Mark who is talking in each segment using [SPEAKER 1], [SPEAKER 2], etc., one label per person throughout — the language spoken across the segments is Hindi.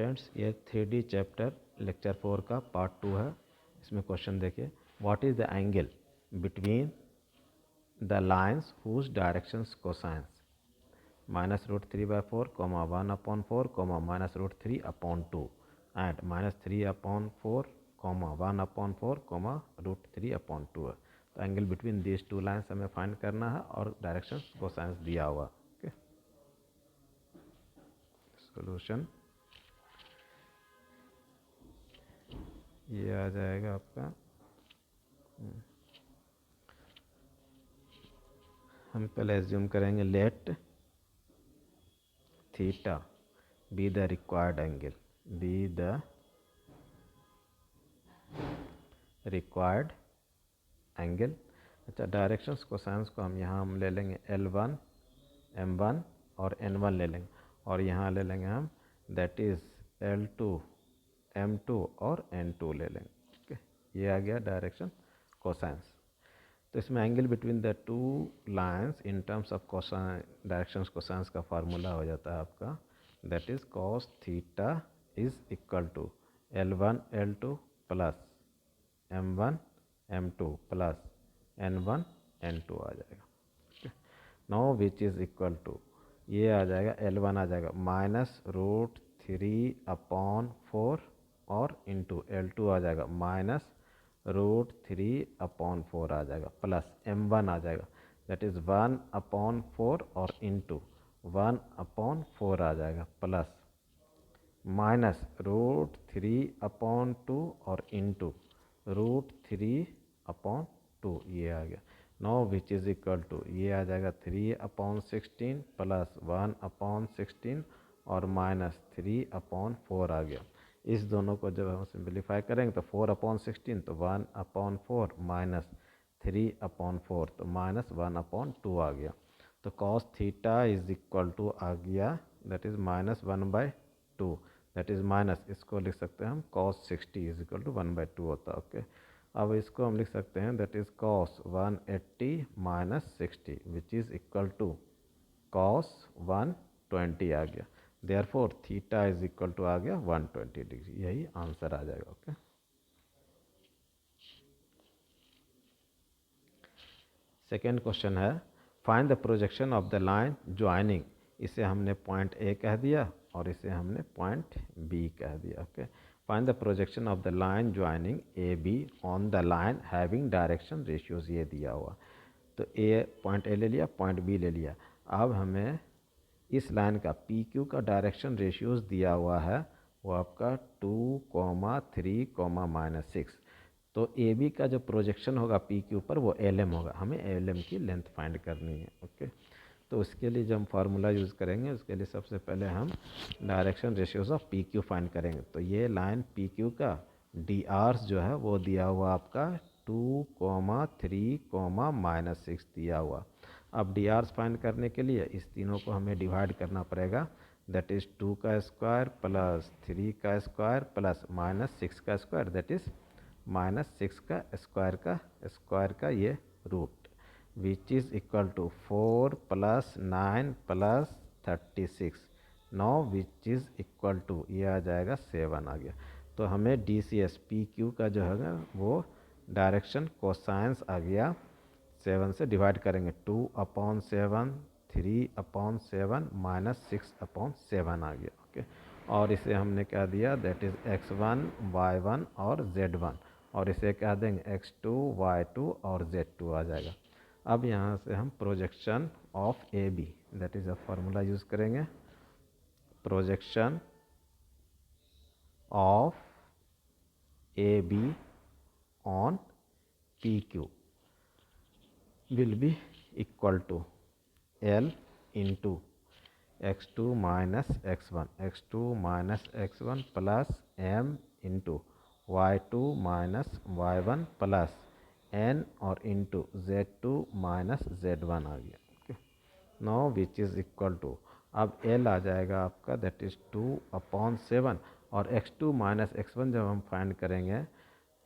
[SPEAKER 1] फ्रेंड्स, ये 3D चैप्टर लेक्चर 4 का पार्ट 2 है। इसमें क्वेश्चन देखिए, what is the angle between the lines whose directions cosines -√3/4, 1/4, -√3/2 and -3/4, 1/4, √3/2 है। तो angle between these two lines हमें फाइंड करना है और डायरेक्शंस कोसाइंस दिया हुआ। ओके, सॉल्यूशन ये आ जाएगा आपका। हम पहले एज्यूम करेंगे let theta be the required angle, be the required angle. अच्छा, डायरेक्शंस कोसाइंस को हम ले लेंगे L1, M1 और N1 ले लेंगे, और यहाँ ले लेंगे हम दैट इज़ L2, M2 और N2 ले लेंगे। ओके, ये आ गया डायरेक्शन कोसाइंस। तो इसमें angle between the two lines in terms of cosine, directions cosines का फार्मूला हो जाता है आपका that is cos theta is equal to L1 L2 plus M1 M2 plus N1 N2 आ जाएगा। Now which is equal to, ये आ जाएगा L1 आ जाएगा -√3/4 और इंटू L2 आ जाएगा -√3/4 आ जाएगा प्लस M1 आ जाएगा दैट इज़ 1/4 और इंटू 1/4 आ जाएगा प्लस -√3/2 और इंटू √3/2 ये आ गया। Now which is equal to, ये आ जाएगा 3/16 प्लस 1/16 और -3/4 आ गया। इस दोनों को जब हम सिंप्लीफाई करेंगे तो 4/16 तो 1/4 माइनस 3/4 तो -1/2 आ गया। तो cos theta is equal to आ गया that is -1/2, that is minus, इसको लिख सकते हैं हम cos 60 इज इक्वल टू 1/2 होता है। ओके, अब इसको हम लिख सकते हैं that is cos 180 minus 60 which is equal to cos 120 आ गया। Therefore theta is equal to आ गया 120 डिग्री, यही आंसर आ जाएगा। ओके, सेकेंड क्वेश्चन है find the projection of the line joining. इसे हमने पॉइंट ए कह दिया और इसे हमने पॉइंट बी कह दिया। Okay, find the projection of the line joining A B on the line having direction ratios, ये दिया हुआ। तो ए पॉइंट ए ले लिया, पॉइंट बी ले लिया। अब हमें इस लाइन का पी क्यू का डायरेक्शन रेशियोज दिया हुआ है, वो आपका 2,3,-6। तो ए बी का जो प्रोजेक्शन होगा पी क्यू पर वो एल एम होगा, हमें एल एम की लेंथ फाइंड करनी है। ओके, तो उसके लिए जो हम फार्मूला यूज़ करेंगे उसके लिए सबसे पहले हम direction ratios of P Q find करेंगे। तो ये लाइन पी क्यू का डी आर्स जो है वो दिया हुआ आपका 2,3,-6 दिया हुआ। अब डी आर्स फाइंड करने के लिए इस तीनों को हमें डिवाइड करना पड़ेगा, दैट इज़ 2 का स्क्वायर प्लस 3 का स्क्वायर प्लस -6 का स्क्वायर, दैट इज़ -6 का स्क्वायर का ये root, which is equal to 4 + 9 + 36। Now which is equal to, ये आ जाएगा 7 आ गया। तो हमें D C S P Q का जो है वो डायरेक्शन कोसाइंस आ गया, 7 से डिवाइड करेंगे 2/7, 3/7 -6/7 आ गया। ओके, और इसे हमने क्या दिया दैट इज़ x1, y1 और z1, और इसे क्या देंगे x2, y2 और z2 आ जाएगा। अब यहाँ से हम projection of A B that is a formula use करेंगे, projection of A B on P Q will be equal to L into x2 minus x1 plus M into y2 minus y1 plus n और into z2 minus z1 आ गया। Okay, now which is equal to, अब L आ जाएगा आपका दैट इज़ 2/7 और x2 माइनस x1 जब हम फाइंड करेंगे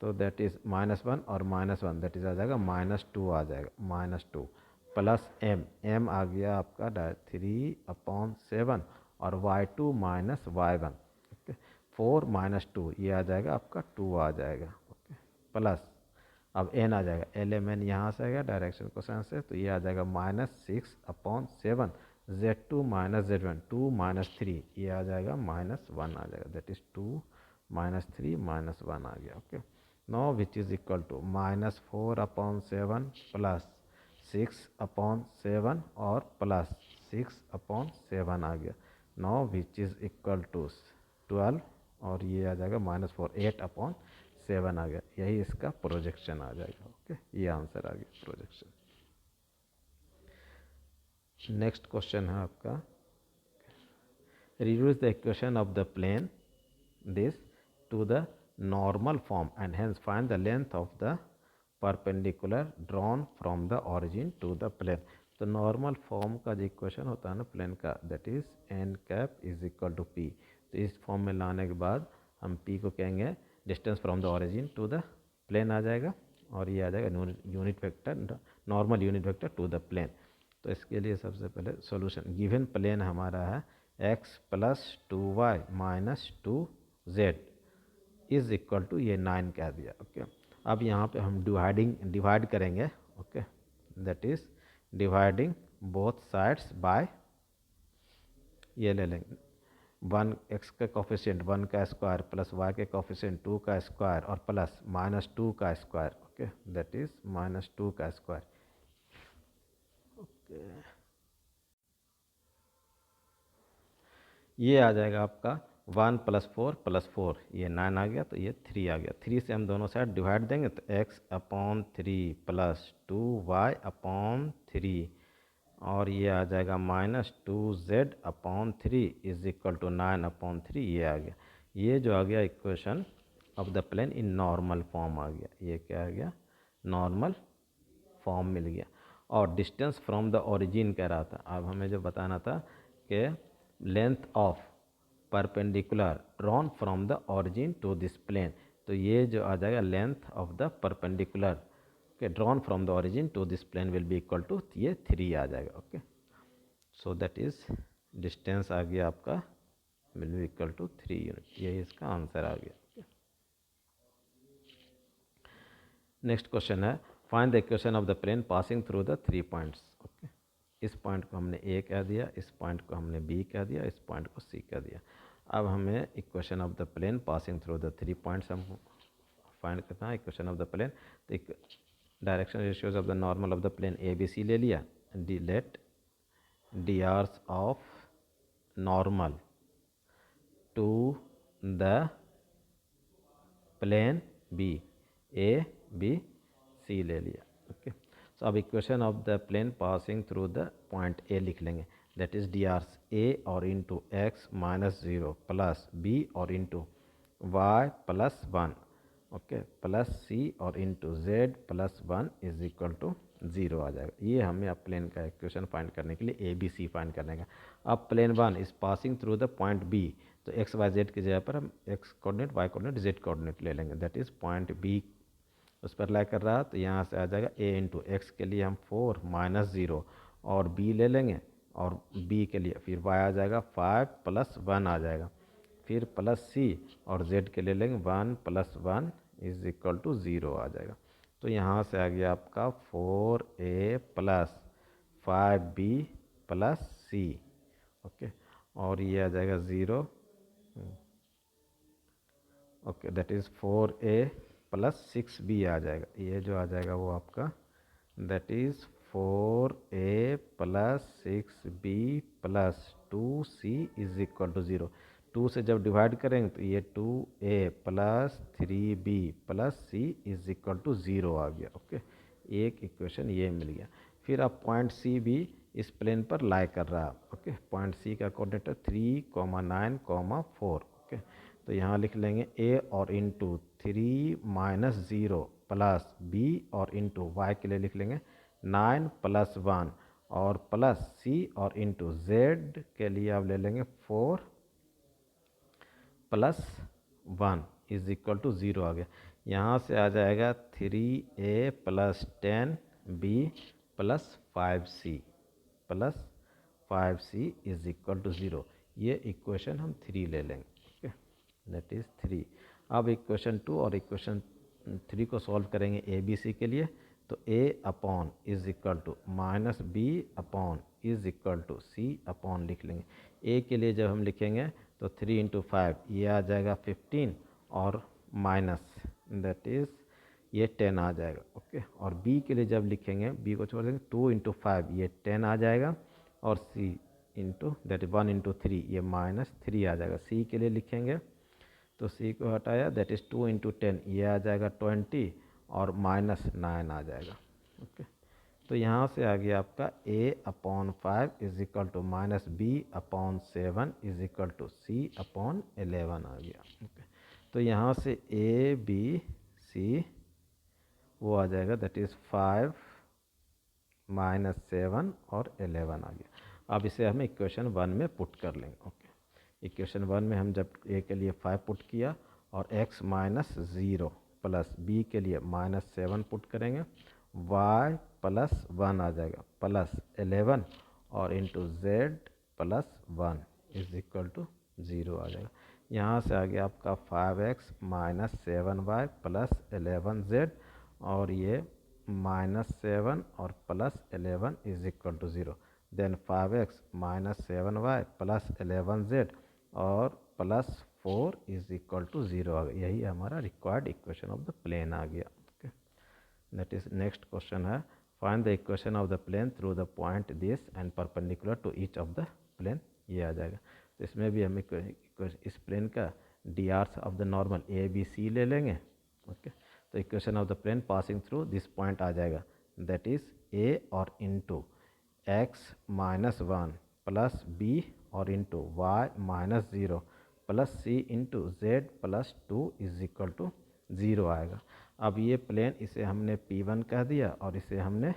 [SPEAKER 1] तो दैट इज़ -1 और -1 दैट इज़ आ जाएगा -2 आ जाएगा, -2 प्लस m आ गया आपका 3/7 और y2 minus y1। Okay, 4 minus 2 ये आ जाएगा आपका 2 आ जाएगा, ओके, प्लस अब n आ जाएगा, एल एम एन यहाँ से आएगा डायरेक्शन कोसाइन से, तो ये आ जाएगा -6/7 z2 माइनस z1, 2 माइनस 3 ये आ जाएगा -1 आ जाएगा, दैट इज 2 माइनस 3 -1 आ गया, okay. Now which is equal to -4/7 plus 6/7 और प्लस 6/7 आ गया। Now which is equal to 12 और ये आ जाएगा -4, 8/7 आ गया, यही इसका प्रोजेक्शन आ जाएगा, ओके, ये आंसर आ गया प्रोजेक्शन। नेक्स्ट क्वेश्चन है आपका, reduce the equation of the plane this to the normal form and hence find the length of the perpendicular drawn from the origin to the plane। तो नॉर्मल फॉर्म का जो इक्वेशन होता है ना प्लेन का, that is n cap is equal to p. तो इस फॉर्म में लाने के बाद हम पी को कहेंगे distance from the origin to the plane आ जाएगा, और ये आ जाएगा unit vector, normal unit vector to the plane. तो इसके लिए सबसे पहले सॉल्यूशन, गिवन प्लेन हमारा है x plus 2y minus 2z is equal to ये 9 कह दिया, ओके। अब यहाँ पे हम डिवाइड करेंगे, okay, that is dividing both sides by, ये ले लेंगे 1 x का कोफिशिएंट 1 का स्क्वायर प्लस y के कोफिशिएंट 2 का स्क्वायर और प्लस -2 का स्क्वायर, ओके, दैट इज -2 का स्क्वायर, ओके। ये आ जाएगा आपका 1 + 4 + 4 ये 9 आ गया, तो ये 3 आ गया। 3 से हम दोनों साइड डिवाइड देंगे तो x/3 प्लस 2y/3 और ये आ जाएगा -2z/3 इज इक्वल टू 9/3, ये आ गया। ये जो आ गया equation of the plane in normal form आ गया, ये क्या आ गया, नॉर्मल फॉर्म मिल गया। और डिस्टेंस फ्रॉम द ओरिजिन कह रहा था, अब हमें जो बताना था कि length of perpendicular drawn from the origin to this plane, तो ये जो आ जाएगा लेंथ ऑफ द परपेंडिकुलर के drawn from the origin to this plane will be equal to ये 3 आ जाएगा, okay. So that is distance आ गया आपका will be equal to 3 unit, यही इसका आंसर आ गया। नेक्स्ट क्वेश्चन है find the equation of the plane passing through the 3 points, okay. इस पॉइंट को हमने ए कह दिया, इस पॉइंट को हमने बी कह दिया, इस पॉइंट को सी कह दिया। अब हमें equation of the plane passing through the 3 points हम फाइंड करना है। इक्वेशन ऑफ द प्लेन, तो एक direction ratios of the normal of the plane a B C ले लिया, D let D hours of normal to the plane be, a B C ले लिया, ओके। सो अब equation of the plane passing through the point A लिख लेंगे, दैट इज डी आर्स ए और इंटू एक्स -0 प्लस बी और into y +1, okay, plus c और into z +1 is equal to 0 आ जाएगा। ये हमें अब प्लेन का इक्वेशन फाइंड करने के लिए ए बी सी फाइंड करने का। अब plane 1 is passing through the point B, तो एक्स वाई जेड की जगह पर हम x coordinate y coordinate z coordinate ले लेंगे, दैट इज पॉइंट बी उस पर लाई कर रहा, तो यहाँ से आ जाएगा ए इंटू एक्स के लिए हम 4 -0 और बी ले लेंगे, और बी के लिए फिर वाई आ जाएगा 5 + 1 आ जाएगा, फिर प्लस सी और जेड के ले लेंगे 1 + 1 इज इक्वल टू 0 आ जाएगा। तो यहाँ से आ गया आपका 4a + 5b + c, ओके, और ये आ जाएगा 0, okay, that is 4a + 6b आ जाएगा। ये जो आ जाएगा वो आपका that is 4a + 6b + 2c is equal to 0। 2 से जब डिवाइड करेंगे तो ये 2a + 3b + c is equal to 0 आ गया, ओके। एक इक्वेशन ये मिल गया। फिर अब पॉइंट सी भी इस प्लेन पर लाई कर रहा है, ओके। पॉइंट सी का कोऑर्डिनेट 3, 9, 4, ओके। तो यहाँ लिख लेंगे a और इंटू 3 - 0 प्लस b और इंटू y के लिए लिख लेंगे 9 + 1 और प्लस c और इंटू z के लिए आप ले लेंगे 4 + 1 इज इक्वल टू 0 आ गया। यहाँ से आ जाएगा 3a + 10b + 5c is equal to 0। ये इक्वेशन हम 3 ले लेंगे, ओके, दैट इज़ 3। अब इक्वेशन 2 और इक्वेशन 3 को सॉल्व करेंगे ए बी सी के लिए, तो a upon is equal to minus b upon is equal to c upon लिख लेंगे। a के लिए जब हम लिखेंगे तो 3 इंटू 5 ये आ जाएगा 15 और माइनस दैट इज़ ये 10 आ जाएगा, ओके। और b के लिए जब लिखेंगे, b को छोड़ देंगे, 2 इंटू 5 ये 10 आ जाएगा, और c into that is 1 into 3 ये माइनस 3 आ जाएगा। c के लिए लिखेंगे तो c को हटाया, दैट इज़ 2 इंटू 10 ये आ जाएगा 20 और माइनस 9 आ जाएगा, ओके। तो यहाँ से आ गया आपका a upon 5 is equal to minus b upon 7 is equal to c upon 11 आ गया, ओके। तो यहाँ से a b c वो आ जाएगा, दैट इज़ 5 माइनस 7 और 11 आ गया। अब इसे हम इक्वेशन 1 में पुट कर लेंगे, ओके। इक्वेशन 1 में हम जब a के लिए 5 पुट किया और x माइनस 0 प्लस b के लिए माइनस 7 पुट करेंगे, y प्लस 1 आ जाएगा प्लस 11 और into z plus 1 is equal to 0 आ जाएगा। यहाँ से आ गया आपका 5x minus 7y plus 11z और ये माइनस 7 और plus 11 is equal to 0। Then 5x minus 7y plus 11z और प्लस 4 इज इक्वल टू 0 आ गया। यही हमारा required equation of the plane आ गया, okay. That is next question है, find the equation of the plane through the point this and perpendicular to each of the plane, ये आ जाएगा। तो इसमें भी हम इस प्लेन का D hours of the normal A B C ले लेंगे, ओके। तो equation of the plane passing through this point आ जाएगा, दैट इज ए और into X minus 1 plus B और into Y minus 0 plus C into Z plus 2 is equal to 0 आएगा। अब ये प्लेन इसे हमने P1 कह दिया और इसे हमने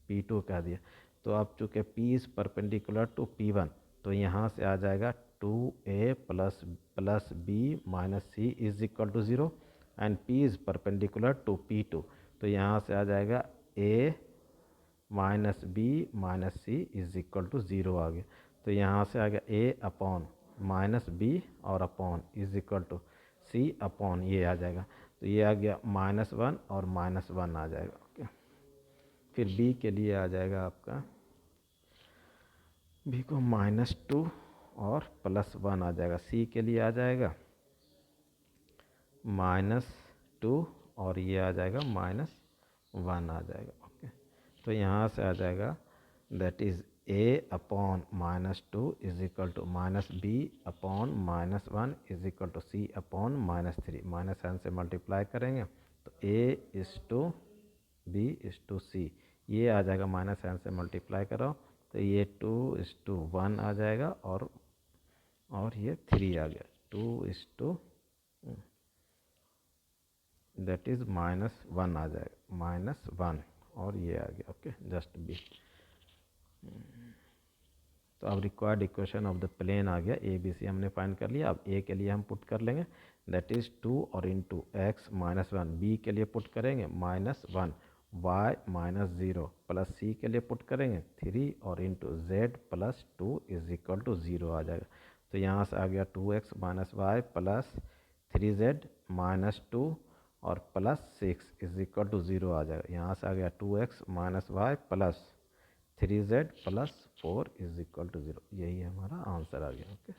[SPEAKER 1] P2 कह दिया। तो अब चूँकि P is perpendicular to P1, तो यहाँ से आ जाएगा 2a plus b minus c is equal to 0 and P is perpendicular to P2, तो यहाँ से आ जाएगा a minus b minus c is equal to 0 आ गया। तो यहाँ से आ गया a अपॉन माइनस बी और upon is equal to c upon ये आ जाएगा। तो ये आ गया -1 और -1 आ जाएगा, ओके। फिर b के लिए आ जाएगा आपका, b को -2 और +1 आ जाएगा। c के लिए आ जाएगा -2 और ये आ जाएगा -1 आ जाएगा, ओके। तो यहाँ से आ जाएगा that is a upon -2 is equal to -b upon -1 is equal to c अपॉन -3। माइनस साइन से मल्टीप्लाई करेंगे तो a is to b is to c, ये आ जाएगा माइनस साइन से मल्टीप्लाई करो तो ये 2 इज़ टू 1 आ जाएगा और ये 3 आ गया, 2 इज़ टू दैट इज़ -1 आ जाएगा, -1 और ये आ गया, ओके, जस्ट बी। तो अब required equation of the plane आ गया, ए बी सी हमने फाइंड कर लिया। अब ए के लिए हम पुट कर लेंगे, दैट इज़ 2 और इंटू एक्स -1, बी के लिए पुट करेंगे -1, वाई -0 प्लस सी के लिए पुट करेंगे 3 और into Z plus 2 is equal to 0 आ जाएगा। तो यहाँ से आ गया 2x minus y plus 3z -2 और प्लस 6 इज इक्वल टू 0 आ जाएगा। यहाँ से आ गया 2x minus y plus 3z plus 4 is equal to 0, यही हमारा आंसर आ गया, ओके।